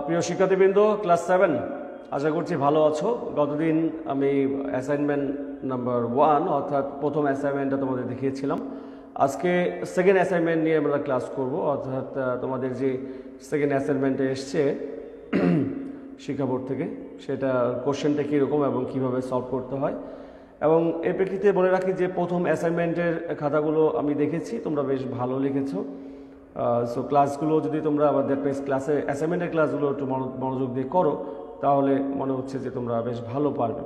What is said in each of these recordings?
প্রিয় শিক্ষার্থীবৃন্দ, ক্লাস 7 আশা করছি ভালো আছো। গতদিন আমি অ্যাসাইনমেন্ট নাম্বার 1 অর্থাৎ প্রথম অ্যাসাইনমেন্টটা তোমাদের দেখিয়েছিলাম। আজকে সেকেন্ড অ্যাসাইনমেন্ট নিয়ে আমরা ক্লাস করব, অর্থাৎ তোমাদের যে সেকেন্ড অ্যাসাইনমেন্টে এসছে শিক্ষা বোর্ড থেকে, সেটা কোশ্চেনটা কীরকম এবং কীভাবে সলভ করতে হয়। এবং এর প্রেক্ষিতে বলে রাখি যে প্রথম অ্যাসাইনমেন্টের খাতাগুলো আমি দেখেছি, তোমরা বেশ ভালো লিখেছো। সো ক্লাসগুলো যদি তোমরা আমাদের ক্লাসে অ্যাসাইনমেন্টের ক্লাসগুলো একটু মনোযোগ দিয়ে করো, তাহলে মনে হচ্ছে যে তোমরা বেশ ভালো পারবে।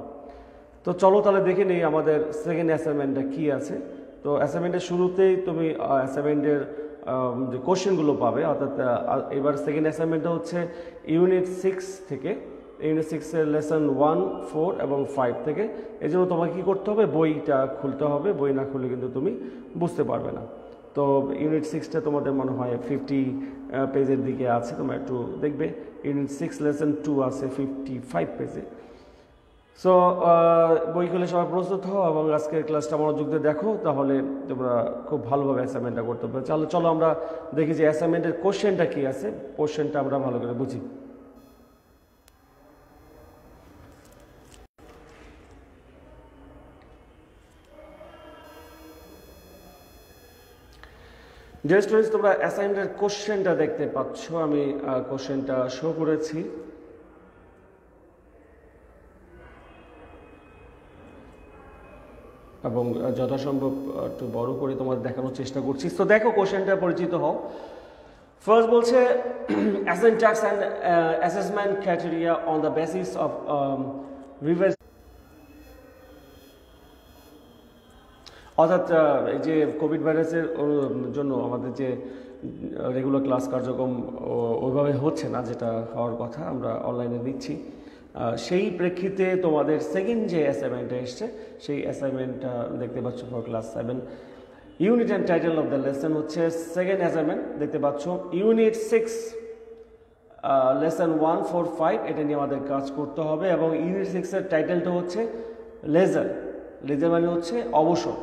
তো চলো তাহলে দেখে নিই আমাদের সেকেন্ড অ্যাসাইনমেন্টটা কী আছে। তো অ্যাসাইনমেন্টের শুরুতেই তুমি অ্যাসাইনমেন্টের যে কোশ্চেনগুলো পাবে, অর্থাৎ এবার সেকেন্ড অ্যাসাইনমেন্টটা হচ্ছে ইউনিট 6 থেকে। ইউনিট 6-এর লেসন 1, 4 এবং 5 থেকে। এই জন্য তোমাকে কী করতে হবে, বইটা খুলতে হবে। বই না খুললে কিন্তু তুমি বুঝতে পারবে না। তো ইউনিট 6টা তোমাদের মনে হয় 50 পেজের দিকে আছে, তোমরা একটু দেখবে। ইউনিট 6 লেসন 2 আছে 55 পেজে। সো বই খুলে সবাই প্রস্তুত হও এবং আজকের ক্লাসটা মনোযোগ দিয়ে দেখো, তাহলে তোমরা খুব ভালোভাবে অ্যাসাইনমেন্টটা করতে পারবে। চলো আমরা দেখি যে অ্যাসাইনমেন্টের কোশ্চেনটা কী আছে, কোশ্চেনটা আমরা ভালো করে বুঝি। ডিয়ার স্টুডেন্টস, তোমরা অ্যাসাইনমেন্টের কোশ্চেনটা দেখতে পাচ্ছ। আমি কোশ্চেনটা শো করেছি এবং যথাসম্ভব একটু বড় করে তোমাদের দেখানোর চেষ্টা করছি। তো দেখো কোশ্চেনটা, পরিচিত হও। ফার্স্ট বলছে assign task and assessment criteria on the basis of revise. অর্থাৎ এই যে কোভিড ভাইরাসের জন্য আমাদের যে রেগুলার ক্লাস কার্যক্রম ওইভাবে হচ্ছে না, যেটা হওয়ার কথা, আমরা অনলাইনে দিচ্ছি। সেই প্রেক্ষিতে তোমাদের সেকেন্ড যে অ্যাসাইনমেন্টটা এসছে, সেই অ্যাসাইনমেন্টটা দেখতে পাচ্ছ for class 7। Unit and title of the lesson হচ্ছে সেকেন্ড অ্যাসাইনমেন্ট, দেখতে পাচ্ছ ইউনিট 6 লেসন 1, 4, 5, এটা নিয়ে আমাদের কাজ করতে হবে। এবং ইউনিট 6-এর টাইটেলটা হচ্ছে লেজার। লেজার মানে হচ্ছে অবসর,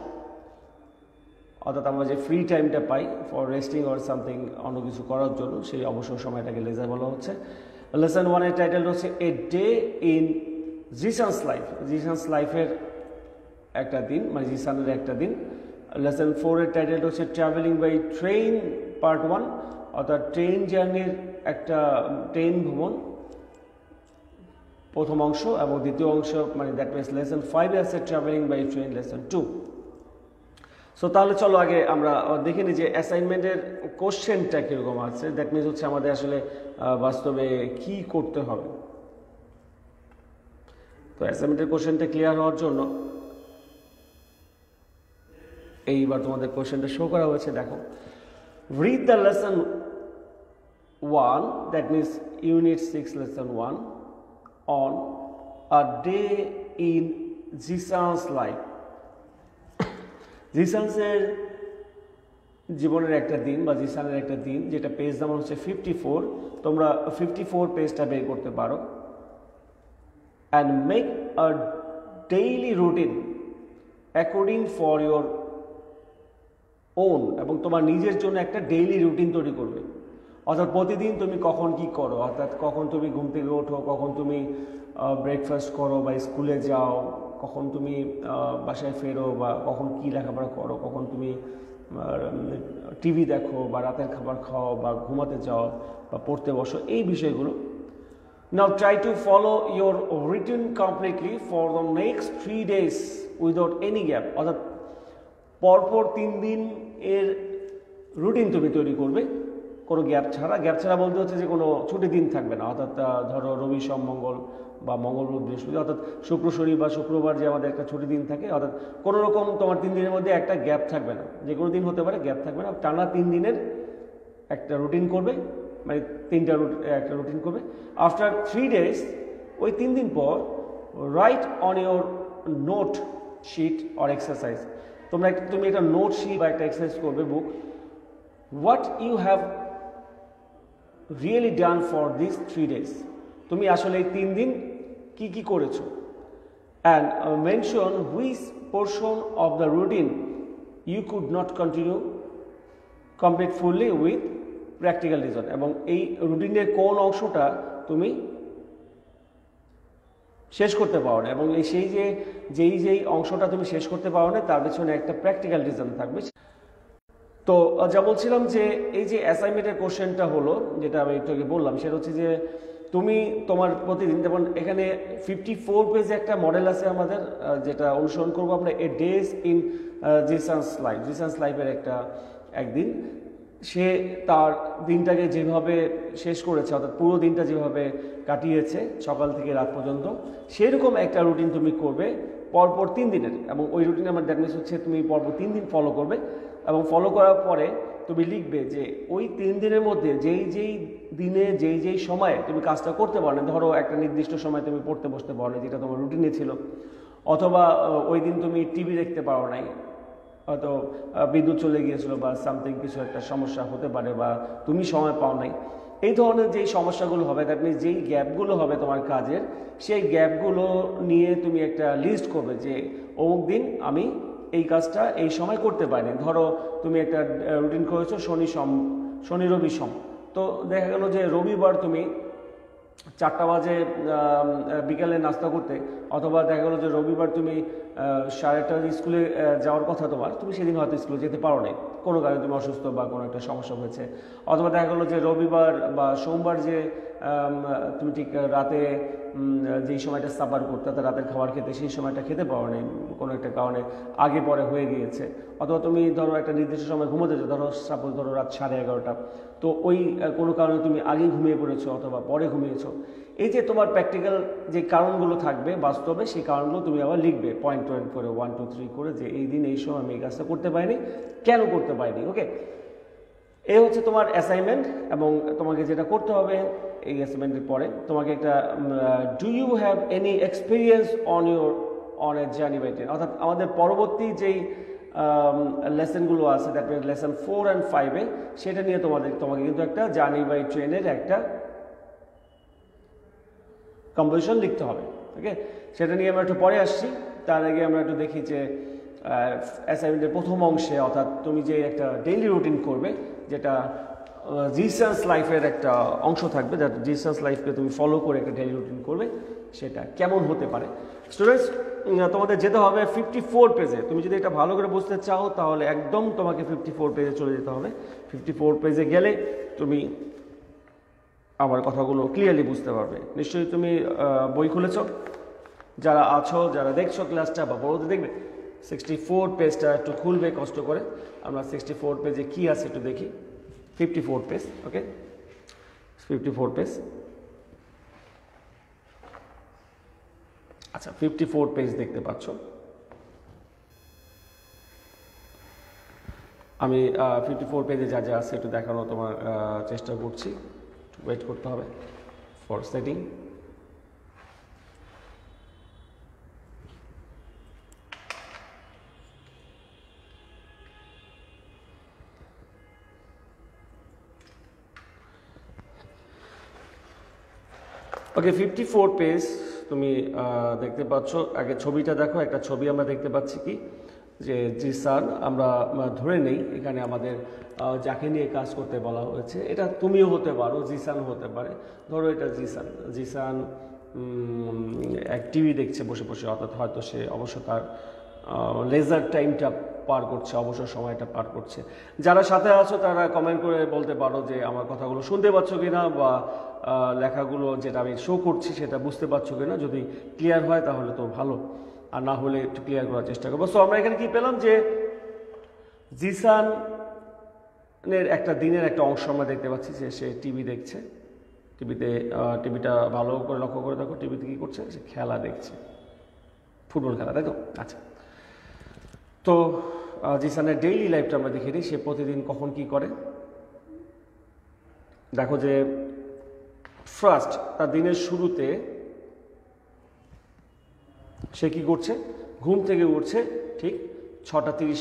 অর্থাৎ আমরা যে ফ্রি টাইমটা পাই ফর রেস্টিং অর সামথিং, অন্য কিছু করার জন্য, সেই অবসর সময়টাকে লেজার বলা হচ্ছে। লেসন 1-এর টাইটেল হচ্ছে a day in Jisan's life. জিসানস লাইফের একটা দিন, মানে জিসানের একটা দিন। লেসন 4-এর টাইটেল হচ্ছে ট্রাভেলিং বাই ট্রেন পার্ট 1, অর্থাৎ ট্রেন জার্নির একটা ট্রেন ভ্রমণ প্রথম অংশ, এবং দ্বিতীয় অংশ মানে দ্যাট মিনস লেসন 5-এ আছে travelling by train lesson 2। So তাহলে চলো আগে আমরা দেখে নিই যে অ্যাসাইনমেন্টের কোশ্চেনটা কীরকম আছে। দ্যাট মিনস হচ্ছে আমাদের আসলে বাস্তবে কি করতে হবে। তো অ্যাসাইনমেন্টের কোশ্চেনটা ক্লিয়ার হওয়ার জন্য এইবার তোমাদের কোশ্চেনটা শো করা হয়েছে, দেখো। Read the lesson 1, that means unit 6 lesson 1 on a day in Jisan's life. জিসানসের জীবনের একটা দিন বা জিসানের একটা দিন, যেটা পেজ নাম্বার হচ্ছে 54। তোমরা 54 পেজটা বের করতে পারো। And make a daily routine according for your own, এবং তোমার নিজের জন্য একটা ডেইলি রুটিন তৈরি করবে। অর্থাৎ প্রতিদিন তুমি কখন কি করো, অর্থাৎ কখন তুমি ঘুম থেকে ওঠো, কখন তুমি ব্রেকফাস্ট করো বা স্কুলে যাও, কখন তুমি বাসায় ফেরো, বা কখন কী লেখাপড়া করো, কখন তুমি টিভি দেখো বা রাতের খাবার খাও বা ঘুমাতে যাও বা পড়তে বসো, এই বিষয়গুলো। Now try to follow your routine completely for the next 3 days without any gap. অর্থাৎ পরপর 3 দিন এর রুটিন তুমি তৈরি করবে কোনো গ্যাপ ছাড়া। গ্যাপ ছাড়া বলতে হচ্ছে যে কোনো ছুটির দিন থাকবে না, অর্থাৎ ধরো রবি, সোম, মঙ্গল বা মঙ্গল, বুধ, বৃহস্পতি, অর্থাৎ শুক্র, শনি বা শুক্রবার যে আমাদের একটা ছুটির দিন থাকে, অর্থাৎ কোনো রকম তোমার 3 দিনের মধ্যে একটা গ্যাপ থাকবে না। যে কোনো দিন হতে পারে, গ্যাপ থাকবে না। টানা 3 দিনের একটা রুটিন করবে, মানে 3টা একটা রুটিন করবে। আফটার 3 days, ওই 3 দিন পর, write on your note sheet or exercise. তুমি একটা নোট শিট বা একটা এক্সারসাইজ করবে, book, what you have really done for this 3 days। তুমি আসলে এই 3 দিন কি কি করেছো। And mention which portion of the routine you could not continue complete fully with practical reason, এবং এই রুটিনের কোন অংশটা তুমি শেষ করতে পারো না, এবং সেই যেই অংশটা তুমি শেষ করতে পারো না তার পেছনে একটা প্র্যাকটিক্যাল রিজন থাকবে। তো যা বলছিলাম যে এই যে অ্যাসাইনমেন্টের কোশ্চেনটা হলো, যেটা আমি একটু আগে বললাম, সেটা হচ্ছে যে তুমি তোমার প্রতিদিন, যেমন এখানে 54 পেজে একটা মডেল আছে আমাদের, যেটা অনুসরণ করবো আমরা, এ ডেজ ইন জিসান্স লাইফের একদিন। সে তার দিনটাকে যেভাবে শেষ করেছে, অর্থাৎ পুরো দিনটা যেভাবে কাটিয়েছে সকাল থেকে রাত পর্যন্ত, সেরকম একটা রুটিন তুমি করবে পরপর 3 দিনের, এবং ওই রুটিন আমার দ্যাট মিনস হচ্ছে তুমি পরপর 3 দিন ফলো করবে, এবং ফলো করার পরে তুমি লিখবে যে ওই 3 দিনের মধ্যে যেই দিনে যেই সময়ে তুমি কাজটা করতে পারো না, ধরো একটা নির্দিষ্ট সময় তুমি পড়তে বসতে পারো না যেটা তোমার রুটিনে ছিল, অথবা ওই দিন তুমি টিভি দেখতে পারো নাই, হয়তো বিদ্যুৎ চলে গিয়েছিল বা সামথিং কিছু একটা সমস্যা হতে পারে, বা তুমি সময় পাও নাই, এই ধরনের যেই সমস্যাগুলো হবে, দ্যাট মিনস যেই গ্যাপগুলো হবে তোমার কাজের, সেই গ্যাপগুলো নিয়ে তুমি একটা লিস্ট করবে যে অমুক দিন আমি এই কাজটা এই সময় করতে পারিনি। ধরো তুমি একটা রুটিন করেছো শনি রবি সোম, তো দেখা গেল যে রবিবার তুমি 4টা বাজে বিকালে নাস্তা করতে, অথবা দেখা গেলো যে রবিবার তুমি 8:30 বাজে স্কুলে যাওয়ার কথা তোমার, তুমি সেদিন হয়তো স্কুলে যেতে পারো নাই, কোনো কারণে তুমি অসুস্থ বা কোনো একটা সমস্যা হয়েছে, অথবা দেখা গেলো যে রবিবার বা সোমবার যে তুমি ঠিক রাতে যেই সময়টা সাফার করতে, অর্থাৎ রাতের খাবার খেতে, সেই সময়টা খেতে পারো নাই, কোনো একটা কারণে আগে পরে হয়ে গিয়েছে, অথবা তুমি ধরো একটা নির্দিষ্ট সময় ঘুমোতে যাও, ধরো রাত 11:30, তো ওই কোনো কারণে তুমি আগে ঘুমিয়ে পড়েছো অথবা পরে ঘুমিয়েছো। এই যে তোমার প্র্যাকটিক্যাল যে কারণগুলো থাকবে বাস্তবে, সেই কারণগুলো তুমি আবার লিখবে পয়েন্ট করে 1 2 3 করে, যে এই দিন এই সময় আমি এই কাজটা করতে পারিনি, কেন করতে পারিনি। ওকে, এই হচ্ছে তোমার অ্যাসাইনমেন্ট, এবং তোমাকে যেটা করতে হবে এই অ্যাসাইনমেন্টের পরে তোমাকে একটা do you have any experience on a journey by train, অর্থাৎ আমাদের পরবর্তী যেই লেসনগুলো আছে, দ্যাট মিনস লেসন 4 and 5-এ, সেটা নিয়ে তোমাকে কিন্তু একটা জার্নি বাই ট্রেনের একটা কম্পোজিশন লিখতে হবে। ওকে, সেটা নিয়ে আমরা একটু পরে আসছি। তার আগে আমরা একটু দেখি যে অ্যাসাইনমেন্টের প্রথম অংশে, অর্থাৎ তুমি যে একটা ডেইলি রুটিন করবে, যেটা জিসাস লাইফের একটা অংশ থাকবে, দ্যাট জিসাস লাইফকে তুমি ফলো করে একটা ডেইলি রুটিন করবে, সেটা কেমন হতে পারে। স্টুডেন্টস, তোমাদের যেতে হবে 54 পেজে। তুমি যদি এটা ভালো করে বুঝতে চাও তাহলে একদম তোমাকে 54 পেজে চলে যেতে হবে। 54 পেজে গেলে তুমি আমার কথাগুলো ক্লিয়ারলি বুঝতে পারবে। নিশ্চয়ই তুমি বই খুলেছ, যারা আছো, যারা দেখছো ক্লাসটা বা বড়দের দেখবে, 64 পেজটা একটু খুলবে কষ্ট করে। আমরা 64 পেজে কি আছে একটু দেখি। 54 পেজ, ওকে, 54 পেজ। আচ্ছা, 54 পেজ দেখতে পাচ্ছ। আমি 54 পেজে যা যা আছে একটু দেখানো তোমার চেষ্টা করছি। ওয়েট করতে হবে ফর সেটিং। ওকে, 54 পেজ তুমি দেখতে পাচ্ছ। আগে ছবিটা দেখো, একটা ছবি আমরা দেখতে পাচ্ছি কি, যে জিসান, আমরা ধরে নেই এখানে আমাদের যাকে নিয়ে কাজ করতে বলা হয়েছে, এটা তুমিও হতে পারো, জিসান হতে পারে। ধরো এটা জিসান এক টিভি দেখছে বসে বসে, অর্থাৎ হয়তো সে অবশ্য তার লেজার টাইমটা পার করছে, অবসর সময়টা পার করছে। যারা সাথে আছো তারা কমেন্ট করে বলতে পারো যে আমার কথাগুলো শুনতে পাচ্ছ কিনা, বা লেখাগুলো যেটা আমি শো করছি সেটা বুঝতে পারছো কিনা। যদি ক্লিয়ার হয় তাহলে তো ভালো, আর না হলে একটু ক্লিয়ার করার চেষ্টা করবো। সো আমরা এখানে কি পেলাম, যে জিসানের একটা দিনের একটা অংশ আমরা দেখতে পাচ্ছি, যে সে টিভি দেখছে। টিভিটা ভালো করে লক্ষ্য করে দেখো, টিভিতে কি করছে, সে খেলা দেখছে, ফুটবল খেলা, তাই তো? আচ্ছা, তো জিসানের ডেইলি লাইফটা আমরা দেখে নিই, সে প্রতিদিন কখন কি করে। দেখো যে ফার্স্ট তার দিনের শুরুতে সে কি করছে, ঘুম থেকে উঠছে ঠিক 6:30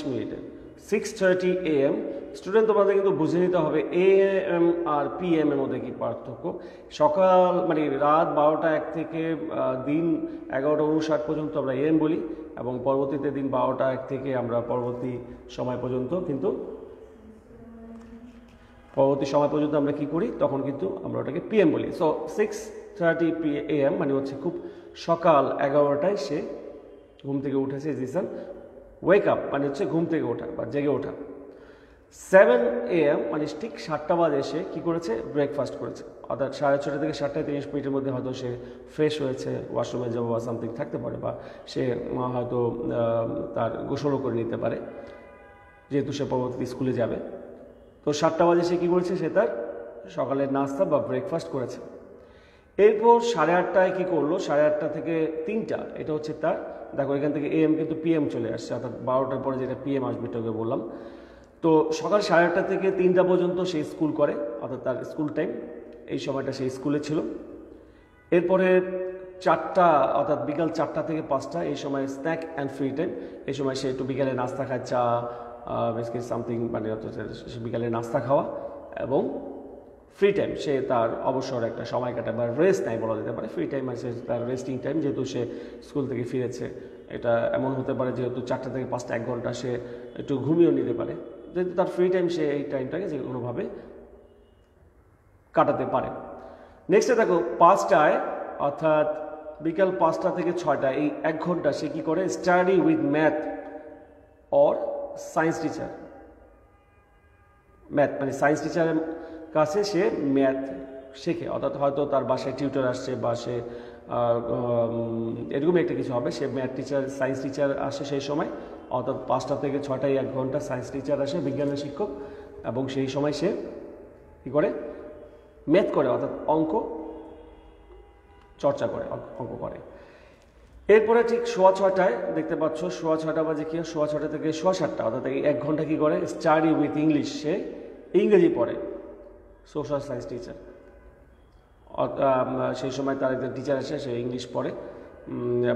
6:30 AM। স্টুডেন্ট, তোমাদের কিন্তু বুঝে নিতে হবে AM আর PM এর মধ্যে কি পার্থক্য। সকাল মানে রাত 12টা 1 থেকে দিন 11:59 পর্যন্ত আমরা AM বলি, এবং পরবর্তীতে দিন 12টা 1 থেকে আমরা পরবর্তী সময় পর্যন্ত কিন্তু পরবর্তী সময় পর্যন্ত আমরা কি করি, তখন কিন্তু আমরা ওটাকে PM বলি। সো 6:30 AM মানে হচ্ছে খুব সকাল 11টায় সে ঘুম থেকে উঠেছে জিসান। ওয়েক আপ মানে হচ্ছে ঘুম থেকে ওঠা বা জেগে ওঠা। 7 AM মানে ঠিক 7টা বাজে সে কী করেছে, ব্রেকফাস্ট করেছে। অর্থাৎ 6:30 থেকে 7:30 মিনিটের মধ্যে হয়তো সে ফ্রেশ হয়েছে, ওয়াশরুমে যাবো বা সামথিং থাকতে পারে, বা সে হয়তো তার গোসলও করে নিতে পারে যেহেতু সে পরবর্তী স্কুলে যাবে। তো 7টা বাজে সে কী করেছে, সে তার সকালের নাস্তা বা ব্রেকফাস্ট করেছে। এরপর 8:30টায় কী করলো, 8:30 থেকে 3টা, এটা হচ্ছে তার, দেখো এখান থেকে AM কিন্তু PM চলে আসছে, অর্থাৎ 12টার পরে যেটা PM আসবে তোকে বললাম। তো সকাল 8:30 থেকে 3টা পর্যন্ত সে স্কুল করে, অর্থাৎ তার স্কুল টাইম, এই সময়টা সে স্কুলে ছিল। এরপরে 4টা অর্থাৎ বিকাল 4টা থেকে 5টা এই সময় স্ন্যাক অ্যান্ড ফ্রি টাইম, এই সময় সে একটু বিকালে নাস্তা খায়, চা বিস্কিট সামথিং, মানে বিকালে নাস্তা খাওয়া এবং ফ্রি টাইম, সে তার অবসর একটা সময় কাটায় বা রেস্ট টাইম বলা যেতে পারে। ফ্রি টাইম আছে তার রেস্টিং টাইম, যেহেতু সে স্কুল থেকে ফিরেছে। এটা এমন হতে পারে যেহেতু 4টা থেকে 5টা 1 ঘন্টা সে একটু ঘুমিয়েও নিতে পারে, যেহেতু তার ফ্রি টাইম সে এই টাইমটাকে যে কোনোভাবে কাটাতে পারে। নেক্সটে দেখো 5টায় অর্থাৎ বিকাল 5টা থেকে 6টা এই 1 ঘন্টা সে কী করে, study with math or science teacher. Math মানে সায়েন্স টিচারের কাছে সে ম্যাথ শেখে, অর্থাৎ হয়তো তার বাসায় টিউটর আসছে বা সে এরকমই একটা কিছু হবে, সে ম্যাথ টিচার সায়েন্স টিচার আসে সেই সময়, অর্থাৎ 5টা থেকে 6টায় 1 ঘন্টা সায়েন্স টিচার আসে, বিজ্ঞানের শিক্ষক, এবং সেই সময় সে কী করে, ম্যাথ করে, অর্থাৎ অঙ্ক চর্চা করে, অঙ্ক করে। এরপরে ঠিক 6:15টায় দেখতে পাচ্ছ, 6:15 বাজে কি, 6:15 থেকে 7:30 অর্থাৎ এই 1 ঘন্টা কী করে, স্টাডি উইথ ইংলিশ, সে ইংরেজি পড়ে, সোশ্যাল সায়েন্স টিচার। সেই সময় তার একজন টিচার আসে, সে ইংলিশ পড়ে,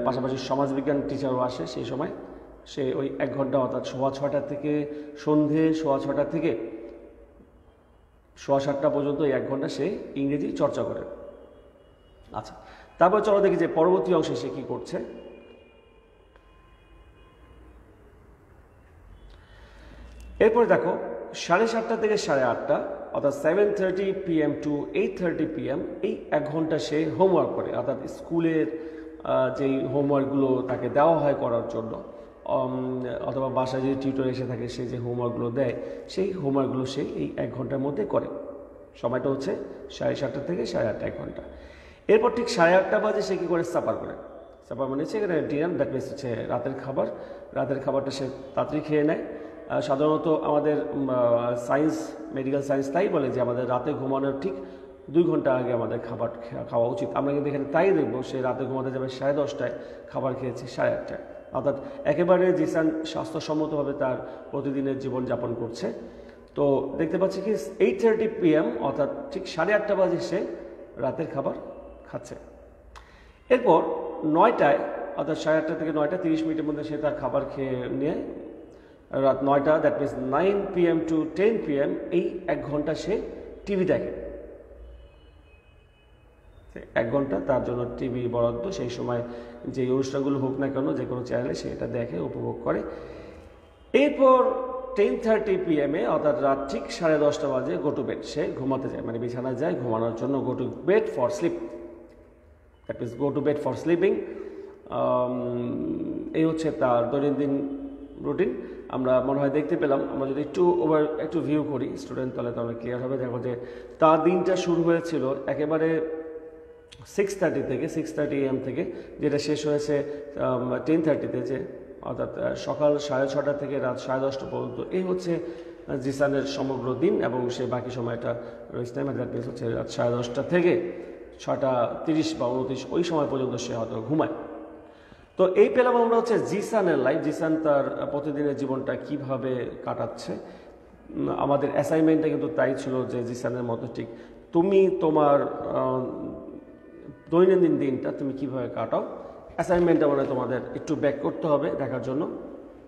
পাশাপাশি সমাজবিজ্ঞান টিচারও আসে সেই সময়। সে ওই 1 ঘন্টা অর্থাৎ 6:15 থেকে সন্ধে 6:15 থেকে 7:15 পর্যন্ত এই 1 ঘন্টা সে ইংরেজি চর্চা করে। আচ্ছা, তারপর চলো দেখি যে পরবর্তী অংশে সে কী করছে। এরপরে দেখো 7:30 থেকে 8:30 অর্থাৎ 7:30 PM to 8:30 PM এই 1 ঘন্টা সে হোমওয়ার্ক করে, অর্থাৎ স্কুলের যেই হোমওয়ার্কগুলো তাকে দেওয়া হয় করার জন্য, অথবা বাসায় যে টিউটর এসে থাকে সে যে হোমওয়ার্কগুলো দেয়, সেই হোমওয়ার্কগুলো সে এই 1 ঘন্টার মধ্যে করে। সময়টা হচ্ছে 7:30 থেকে 8:30 1 ঘন্টা। এরপর ঠিক 8:30 বাজে সে কী করে, সাপার করে। সাপার মানে হচ্ছে এখানে ডিনার, দ্যাট মিনস হচ্ছে রাতের খাবার। রাতের খাবারটা সে তাড়াতাড়ি খেয়ে নেয়। সাধারণত আমাদের সায়েন্স, মেডিকেল সায়েন্স তাই বলে যে আমাদের রাতে ঘুমানোর ঠিক 2 ঘন্টা আগে আমাদের খাবার খাওয়া উচিত। আমরা কিন্তু এখানে তাই দেখবো, সে রাতে ঘুমাতে যাবে 10:30টায়, খাবার খেয়েছে 8:30টায়, অর্থাৎ একেবারে জিসান স্বাস্থ্যসম্মতভাবে তার প্রতিদিনের জীবনযাপন করছে। তো দেখতে পাচ্ছি কি 8:30 PM অর্থাৎ ঠিক 8:30 বাজে সে রাতের খাবার খাচ্ছে। এরপর 9টায় অর্থাৎ 8:30 থেকে 9টা 30 মিনিটের মধ্যে সে তার খাবার খেয়ে নিয়ে রাত 9টা, that means 9 PM to 10 PM এই 1 ঘন্টা সে টিভি দেখে। 1 ঘন্টা তার জন্য টিভি বরাদ্দ, সেই সময় যে অনুষ্ঠানগুলো হোক না কেন যে কোনো চ্যানেলে সে এটা দেখে, উপভোগ করে। এরপর 10:30 PM অর্থাৎ রাত ঠিক 10:30 বাজে গো টু বেড, সে ঘুমাতে যায়, মানে বিছানায় যায় ঘুমানোর জন্য, go to bed for sleep, that means go to bed for sleeping. এই হচ্ছে তার দৈনন্দিন রুটিন। আমরা মনে হয় দেখতে পেলাম, আমরা যদি একটু ভিউ করি স্টুডেন্ট, তাহলে ক্লিয়ার হবে। দেখো যে তার দিনটা শুরু হয়েছিল একেবারে 6:30 AM থেকে, যেটা শেষ হয়েছে 10:30-তে, যে অর্থাৎ সকাল 6:30 থেকে রাত 10:30 পর্যন্ত। এই হচ্ছে জিসানের সমগ্র দিন, এবং সে বাকি সময়টা রেস্ট টাইম, দ্যাট মিনস হচ্ছে রাত 10:30 থেকে 6:30 বা 29 ওই সময় পর্যন্ত সে হয়তো ঘুমায়। তো এই পেলাম আমরা হচ্ছে জিসানের লাইফ, জিসান তার প্রতিদিনের জীবনটা কিভাবে কাটাচ্ছে। আমাদের অ্যাসাইনমেন্টটা কিন্তু তাই ছিল যে জিসানের মতো ঠিক তুমি তোমার দৈনন্দিন দিনটা তুমি কিভাবে কাটাও। অ্যাসাইনমেন্টটা মানে তোমাদের একটু ব্যাক করতে হবে দেখার জন্য।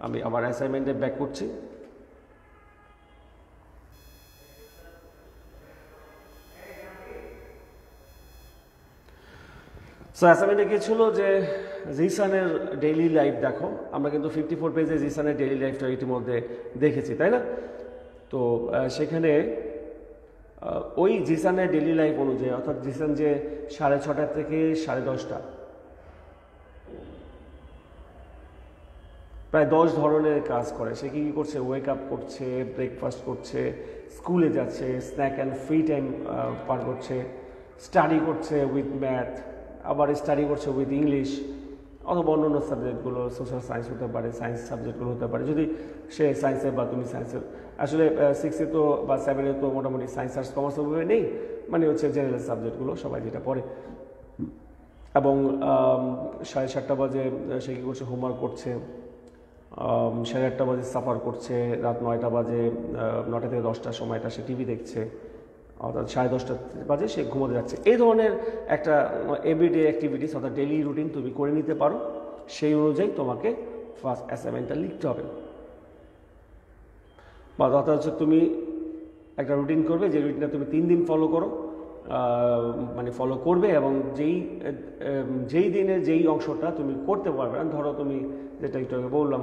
আমি আমার অ্যাসাইনমেন্টে ব্যাক করছি। সো অ্যাসাইনমেন্টে কী ছিল যে জিসানের ডেইলি লাইফ দেখো। আমরা কিন্তু 54 পেজে জিসানের ডেইলি লাইফটা ইতিমধ্যে দেখেছি, তাই না? তো সেখানে ওই জিসানের ডেলি লাইফ অনুযায়ী, অর্থাৎ জিসান যে 6:30 থেকে 10:30 প্রায় 10 ধরনের কাজ করে। সে কী কী করছে? ওয়েক আপ করছে, ব্রেকফাস্ট করছে, স্কুলে যাচ্ছে, স্ন্যাক অ্যান্ড ফ্রি টাইম পার করছে, স্টাডি করছে উইথ ম্যাথ, আবার স্টাডি করছে উইথ ইংলিশ, অথবা অন্যান্য সাবজেক্টগুলো, সোশ্যাল সায়েন্স হতে পারে, সায়েন্স সাবজেক্টগুলো হতে পারে, যদি সে সায়েন্সে বা তুমি সায়েন্সের। আসলে 6-এ তো বা 7-এ তো মোটামুটি সায়েন্স আর্টস কমার্স ওভাবে নেই, মানে হচ্ছে জেনারেল সাবজেক্টগুলো সবাই যেটা পড়ে। এবং 7:30 বাজে সে কী করছে? হোমওয়ার্ক করছে, 8:30 বাজে সাফার করছে, রাত 9টা বাজে 9টা থেকে 10টার সময়টা সে টিভি দেখছে, অর্থাৎ 10:30 বাজে সে ঘুমোতে যাচ্ছে। এই ধরনের একটা এভরিডে অ্যাক্টিভিটিস অর্থাৎ ডেইলি রুটিন তুমি করে নিতে পারো। সেই অনুযায়ী তোমাকে ফার্স্ট অ্যাসাইনমেন্টটা লিখতে হবে। বা অর্থাৎ হচ্ছে তুমি একটা রুটিন করবে, যে রুটিনটা তুমি 3 দিন ফলো করো, মানে ফলো করবে, এবং যেই দিনের যেই অংশটা তুমি করতে পারবে না, ধরো তুমি যেটা একটু আগে বললাম,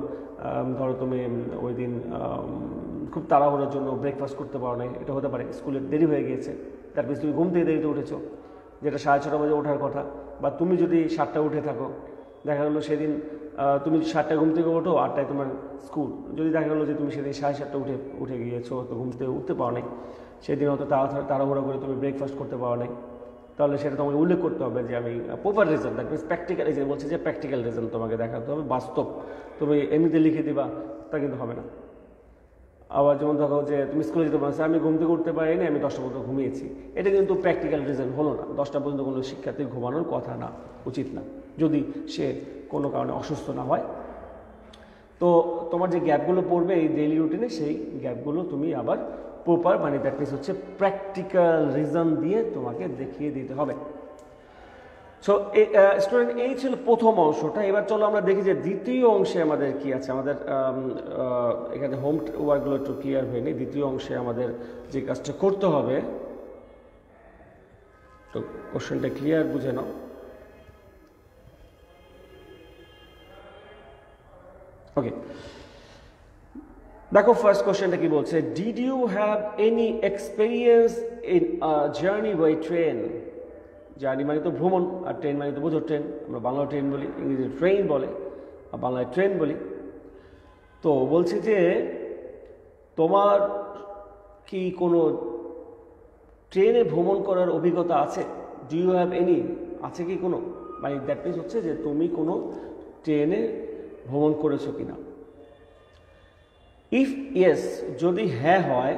ধরো তুমি ওই দিন খুব তাড়াহুড়োর জন্য ব্রেকফাস্ট করতে পারো নাই, এটা হতে পারে স্কুলে দেরি হয়ে গিয়েছে, তার পিছনে তুমি ঘুম থেকে দেরিতে উঠেছো, যেটা 6:30 বাজে ওঠার কথা। বা তুমি যদি 7টায় উঠে থাকো, দেখা গেলো সেদিন তুমি 7টায় ঘুম থেকে ওঠো, 8টায় তোমার স্কুল, যদি দেখা গেলো যে তুমি সেদিন 7:30 উঠে গিয়েছো, তো ঘুম থেকে উঠতে পারো নাই, সেদিন হয়তো তাড়াহুড়ো করে তুমি ব্রেকফাস্ট করতে পারো নাই, তাহলে সেটা তোমাকে উল্লেখ করতে হবে যে আমি proper reason, that means practical reason, বলছে যে প্র্যাকটিক্যাল রিজন তোমাকে দেখাতে হবে, বাস্তব। তুমি এমনিতে লিখে দিবা তা কিন্তু হবে না। আবার যেমন ধরো যে তুমি স্কুলে যেতে পারছো, আমি ঘুম থেকে উঠতে পারিনি, আমি 10টা পর্যন্ত ঘুমিয়েছি, এটা কিন্তু প্র্যাকটিক্যাল রিজন হলো না। 10টা পর্যন্ত কোনো শিক্ষার্থী ঘুমানোর কথা না, উচিত না, যদি সে কোনো কারণে অসুস্থ না হয়। তো তোমার যে গ্যাপগুলো পড়বে এই ডেইলি রুটিনে, সেই গ্যাপগুলো তুমি আবার প্রপার, মানে দ্যাট মিনস হচ্ছে প্র্যাকটিক্যাল রিজন দিয়ে তোমাকে দেখিয়ে দিতে হবে। সো স্টুডেন্ট, এই ছিল প্রথম অংশটা। এবার চলো আমরা দেখি যে দ্বিতীয় অংশে আমাদের কি আছে। আমাদের এখানে হোম ওয়ার্কগুলো একটু ক্লিয়ার হয়নি। দ্বিতীয় অংশে আমাদের যে কাজটা করতে হবে, তো কোশ্চেনটা ক্লিয়ার বুঝে নাও। ওকে, দেখো ফার্স্ট কোশ্চেনটা কি বলছে, did you have any experience in journey by train. Journey মানে তো ভ্রমণ, আর ট্রেন মানে তো বোঝো ট্রেন, আমরা বাংলা ট্রেন বলি, ইংরেজি ট্রেন বলে, আর বাংলায় ট্রেন বলি। তো বলছে যে তোমার কি কোনো ট্রেনে ভ্রমণ করার অভিজ্ঞতা আছে? ডু ইউ হ্যাভ এনি, আছে কি কোনো, মানে দ্যাট মিনস হচ্ছে যে তুমি কোনো ট্রেনে ভ্রমণ করেছো কিনা। ইফ ইয়েস, যদি হ্যাঁ হয়,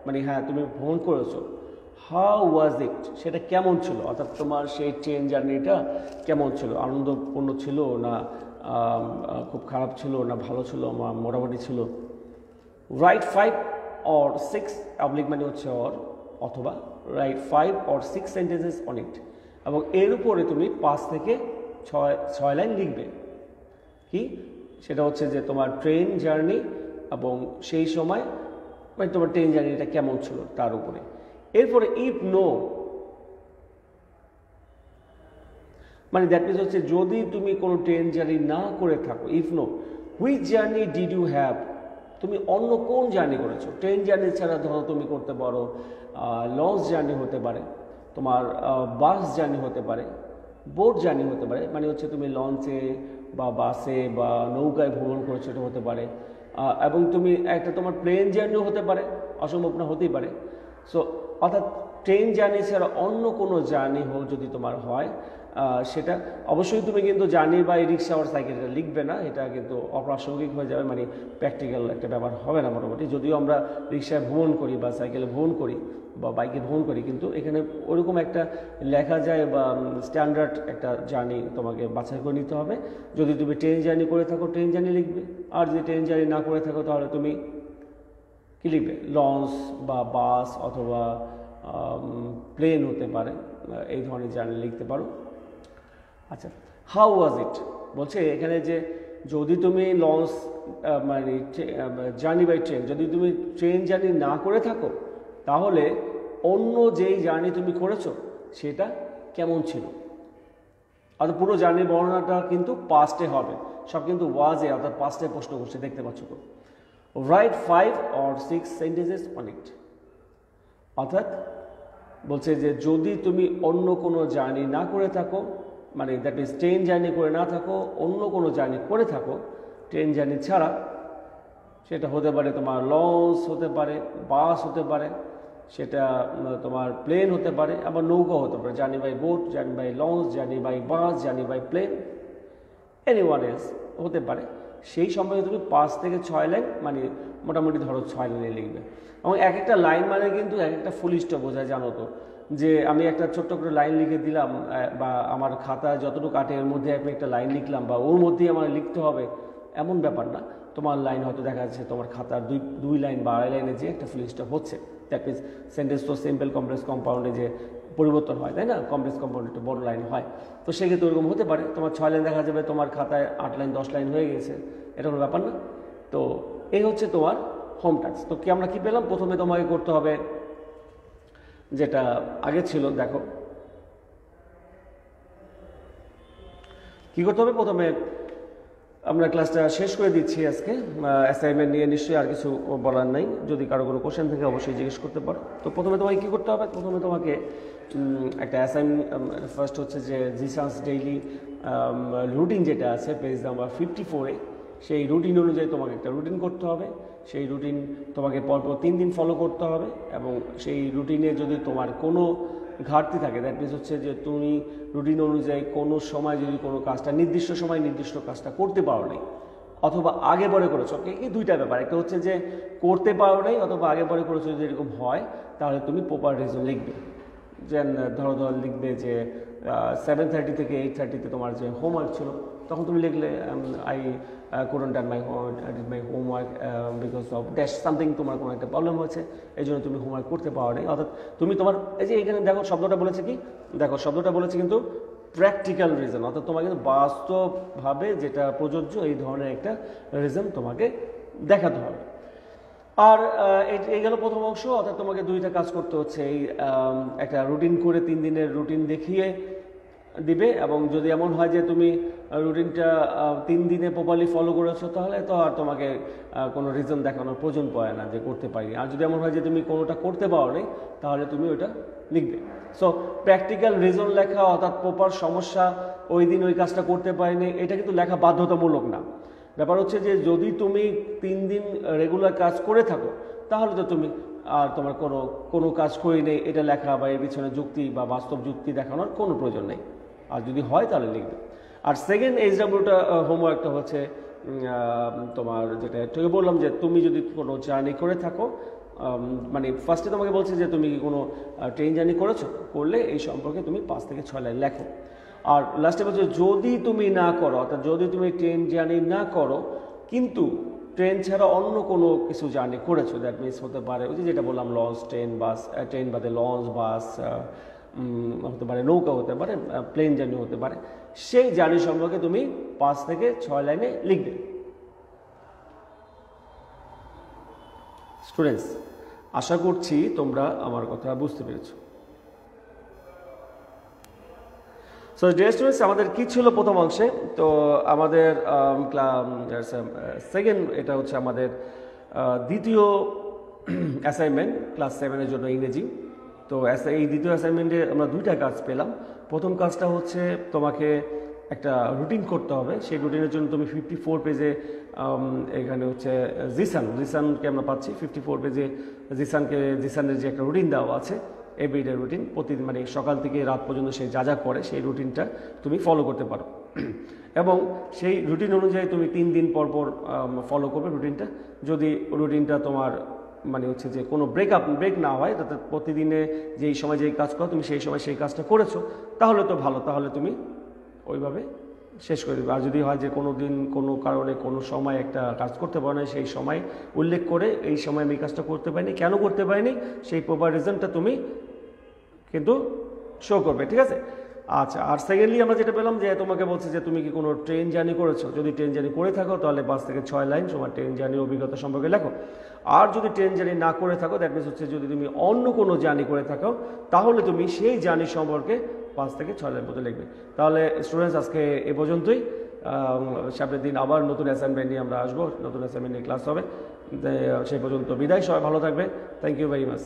মানে হ্যাঁ তুমি ভ্রমণ করেছো, হাউ ওয়াজ ইট, সেটা কেমন ছিল, অর্থাৎ তোমার সেই ট্রেন জার্নিটা কেমন ছিল, আনন্দপূর্ণ ছিল না খুব খারাপ ছিল না ভালো ছিল না মোটামুটি ছিল। রাইট 5 or 6 অবলিক মানে হচ্ছে অর অথবা, right 5 or 6 sentences on it, এবং এর উপরে তুমি 5 থেকে 6 লাইন লিখবে। কি সেটা হচ্ছে যে তোমার ট্রেন জার্নি এবং সেই সময় মানে তোমার ট্রেন জার্নিটা কেমন ছিল তার উপরে। এরপরে ইফ নো, মানে দ্যাট মিনস হচ্ছে যদি তুমি কোনো ট্রেন জার্নি না করে থাকো। If no, which journey did you have, তুমি অন্য কোন জার্নি করেছো। ট্রেন জার্নি ছাড়া ধরো তুমি করতে পারো লঞ্চ জার্নি হতে পারে, তোমার বাস জার্নি হতে পারে, বোট জার্নি হতে পারে, মানে হচ্ছে তুমি লঞ্চে বা বাসে বা নৌকায় ভ্রমণ করেছো, এটা হতে পারে। এবং তুমি একটা তোমার প্লেন জার্নিও হতে পারে, অসম্ভব না হতেই পারে। সো অর্থাৎ ট্রেন জার্নি ছাড়া অন্য কোনো জার্নি হোক যদি তোমার হয়, সেটা অবশ্যই তুমি কিন্তু জার্নি বা রিক্সা আর সাইকেলটা লিখবে না, এটা কিন্তু অপ্রাসঙ্গিক হয়ে যাবে, মানে প্র্যাকটিক্যাল একটা ব্যাপার হবে না মোটামুটি। যদিও আমরা রিক্সায় ভ্রমণ করি বা সাইকেলে ভ্রমণ করি বা বাইকে ভ্রমণ করি, কিন্তু এখানে ওরকম একটা লেখা যায় বা স্ট্যান্ডার্ড একটা জার্নি তোমাকে বাছাই করে নিতে হবে। যদি তুমি ট্রেন জার্নি করে থাকো ট্রেন জার্নি লিখবে, আর যদি ট্রেন জার্নি না করে থাকো তাহলে তুমি কী লিখবে, লঞ্চ বা বাস অথবা প্লেন হতে পারে, এই ধরনের জার্নি লিখতে পারো। আচ্ছা, হাউ ওয়াজ ইট বলছে এখানে যে যদি তুমি লঞ্চ মানে জার্নি বাই ট্রেন, যদি তুমি ট্রেন জার্নি না করে থাকো তাহলে অন্য যেই জার্নি তুমি করেছো সেটা কেমন ছিল। অর্থাৎ পুরো জার্নির বর্ণনাটা কিন্তু পাস্টে হবে, সব কিন্তু ওয়াজে অর্থাৎ পাস্টে প্রশ্ন করছে, দেখতে পাচ্ছ তো। Right 5 or 6 sentences on it, অর্থাৎ বলছে যে যদি তুমি অন্য কোনো জার্নি না করে থাকো, মানে দ্যাট মিনস ট্রেন জার্নি করে না থাকো, অন্য কোনো জার্নি করে থাকো ট্রেন জার্নি ছাড়া, সেটা হতে পারে তোমার লঞ্চ হতে পারে, বাস হতে পারে, সেটা তোমার প্লেন হতে পারে, আবার নৌকা হতে পারে, journey by boat, journey by launch, journey by bus, journey by plane, anyone else হতে পারে, সেই সম্পর্কে তুমি 5 থেকে 6 লাইন, মানে মোটামুটি ধরো 6 লাইনে লিখবে। এবং এক একটা লাইন মানে কিন্তু এক একটা ফুল স্টপ বোঝায়, জানো তো, যে আমি একটা ছোট্ট করে লাইন লিখে দিলাম, বা আমার খাতায় যতটুকু আটে এর মধ্যে আমি একটা লাইন লিখলাম, বা ওর মধ্যেই আমার লিখতে হবে, এমন ব্যাপার না। তোমার লাইন হয়তো দেখা যাচ্ছে তোমার খাতার দুই লাইন বা আড়াই লাইনে যে একটা ফুল স্টপ হচ্ছে, দ্যাট মিনস সেন্টেন্স তো সিম্পল কমপ্লেক্স কম্পাউন্ডে যে পরিবর্তন হয়, তাই না, কমপ্লেক্স কম্পাউন্ড একটু বড় লাইন হয়, তো সেক্ষেত্রে ওরকম হতে পারে। তোমার 6 লাইন দেখা যাবে তোমার খাতায় 8 লাইন 10 লাইন হয়ে গেছে, এটা কোনো ব্যাপার না। তো এই হচ্ছে তোমার হোম টাস্ক। তো কি আমরা কি পেলাম, প্রথমে তোমাকে করতে হবে যেটা আগে ছিল, দেখো কি করতে হবে। প্রথমে আমরা ক্লাসটা শেষ করে দিচ্ছি আজকে, অ্যাসাইনমেন্ট নিয়ে নিশ্চয়ই আর কিছু বলার নাই, যদি কারো কোনো কোশ্চেন থেকে অবশ্যই জিজ্ঞেস করতে পারো। তো প্রথমে তোমাকে কী করতে হবে, প্রথমে তোমাকে একটা অ্যাসাইনমেন্ট, ফার্স্ট হচ্ছে যে জিসান্স ডেইলি রুটিন যেটা আছে পেজ নাম্বার 54-এ, সেই রুটিন অনুযায়ী তোমাকে একটা রুটিন করতে হবে। সেই রুটিন তোমাকে পরপর 3 দিন ফলো করতে হবে, এবং সেই রুটিনে যদি তোমার কোনো ঘাটতি থাকে, দ্যাট মিনস হচ্ছে যে তুমি রুটিন অনুযায়ী কোনো সময় যদি কোনো কাজটা নির্দিষ্ট সময় নির্দিষ্ট কাজটা করতে পারো নাই, অথবা আগে পরে করেছো, এই দুইটা ব্যাপার, একটা হচ্ছে যে করতে পারো নাই অথবা আগে পরে করেছো, যদি এরকম হয় তাহলে তুমি প্রপার রিজন লিখবে। যেন ধরো লিখবে যে 7:30 থেকে 8:30-তে তোমার যে হোমওয়ার্ক ছিল, তখন তুমি লিখলে I couldn't done my homework because of dash something, তোমার কোনো একটা প্রবলেম হয়েছে, এই জন্য তুমি হোমওয়ার্ক করতে পারো নাই। অর্থাৎ তুমি তোমার এই যে এখানে দেখো শব্দটা বলেছে কি, দেখো শব্দটা বলেছে কিন্তু প্র্যাকটিক্যাল রিজন, অর্থাৎ তোমাকে কিন্তু বাস্তবভাবে যেটা প্রযোজ্য এই ধরনের একটা রিজন তোমাকে দেখাতে হবে। আর এই গেল প্রথম অংশ, অর্থাৎ তোমাকে 2টা কাজ করতে হচ্ছে, এই একটা রুটিন করে 3 দিনের রুটিন দেখিয়ে দিবে, এবং যদি এমন হয় যে তুমি রুটিনটা 3 দিনে প্রপারলি ফলো করেছো, তাহলে তো আর তোমাকে কোনো রিজন দেখানোর প্রয়োজন পড়ে না যে করতে পারি। আর যদি এমন হয় যে তুমি কোনোটা করতে পারো নি, তাহলে তুমি ওইটা লিখবে। সো প্র্যাকটিক্যাল রিজন লেখা, অর্থাৎ প্রপার সমস্যা, ওই দিন ওই কাজটা করতে পারিনি, এটা কিন্তু লেখা বাধ্যতামূলক না। ব্যাপার হচ্ছে যে যদি তুমি 3 দিন রেগুলার কাজ করে থাকো, তাহলে তো তুমি আর তোমার কোনো কাজ করি নেই এটা লেখা বা এর পিছনে যুক্তি বা বাস্তব যুক্তি দেখানোর কোনো প্রয়োজন নেই। আর যদি হয় তাহলে লিখবে। আর সেকেন্ড এইচডাব্লিউটা হোমওয়ার্কটা হচ্ছে তোমার যেটা একটু বললাম, যে তুমি যদি কোনো জার্নি করে থাকো, মানে ফার্স্টে তোমাকে বলছে যে তুমি কি কোনো ট্রেন জার্নি করেছো, করলে এই সম্পর্কে তুমি 5 থেকে 6 লাইন লেখো। আর লাস্টে বলছে যদি তুমি না করো, অর্থাৎ যদি তুমি ট্রেন জার্নি না করো কিন্তু ট্রেন ছাড়া অন্য কোনো কিছু জার্নি করেছো, দ্যাট মিনস হতে পারে ওই যেটা বললাম লঞ্চ, ট্রেন, বাস, ট্রেন বাদে লঞ্চ, বাস হতে পারে, নৌকা হতে পারে, প্লেন জার্নি হতে পারে, সেই জার্নি সম্পর্কে তুমি 5 থেকে 6 লাইনে লিখবে। স্টুডেন্টস, আশা করছি তোমরা আমার কথা বুঝতে পেরেছো। সো ডিয়ার স্টুডেন্টস, আমাদের কি ছিল প্রথম অংশে, তো আমাদের সেকেন্ড, এটা হচ্ছে আমাদের দ্বিতীয় অ্যাসাইনমেন্ট ক্লাস 7-এর জন্য ইংরেজি। তো এই দ্বিতীয় অ্যাসাইনমেন্টে আমরা 2টা কাজ পেলাম। প্রথম কাজটা হচ্ছে তোমাকে একটা রুটিন করতে হবে। সেই রুটিনের জন্য তুমি 54 পেজে এখানে হচ্ছে জিসানকে আমরা পাচ্ছি 54 পেজে, জিসানের যে একটা রুটিন দেওয়া আছে, এভরিডে রুটিন, প্রতিদিন মানে সকাল থেকে রাত পর্যন্ত সে যা যা করে সেই রুটিনটা তুমি ফলো করতে পারো। এবং সেই রুটিন অনুযায়ী তুমি 3 দিন পর পর ফলো করবে রুটিনটা। যদি রুটিনটা তোমার মানে হচ্ছে যে কোনো ব্রেক না হয়, অর্থাৎ প্রতিদিনে যেই সময় যেই কাজ করো তুমি সেই সময় সেই কাজটা করেছো, তাহলে তো ভালো, তাহলে তুমি ওইভাবে শেষ করে দেবে। আর যদি হয় যে কোনো দিন কোনো কারণে কোনো সময় একটা কাজ করতে পারো না, সেই সময় উল্লেখ করে এই সময় আমি কাজটা করতে পারিনি, কেন করতে পারিনি, সেই প্রপার রিজনটা তুমি কিন্তু শো করবে, ঠিক আছে? আচ্ছা, আর সেকেন্ডলি আমরা যেটা পেলাম যে তোমাকে বলছে যে তুমি কি কোনো ট্রেন জার্নি করেছো, যদি ট্রেন জার্নি করে থাকো তাহলে 5 থেকে 6 লাইন তোমার ট্রেন জার্নির অভিজ্ঞতা সম্পর্কে লেখো। আর যদি ট্রেন জার্নি না করে থাকো, দ্যাট মিনস হচ্ছে যদি তুমি অন্য কোনো জার্নি করে থাকো, তাহলে তুমি সেই জার্নি সম্পর্কে 5 থেকে 6 লাইন মতো লিখবে। তাহলে স্টুডেন্টস, আজকে এ পর্যন্তই। সামনের দিন আবার নতুন অ্যাসাইনমেন্ট নিয়ে আমরা আসবো, নতুন অ্যাসাইনমেন্ট নিয়ে ক্লাস হবে। সেই পর্যন্ত বিদায়, সবাই ভালো থাকবে। Thank you very much.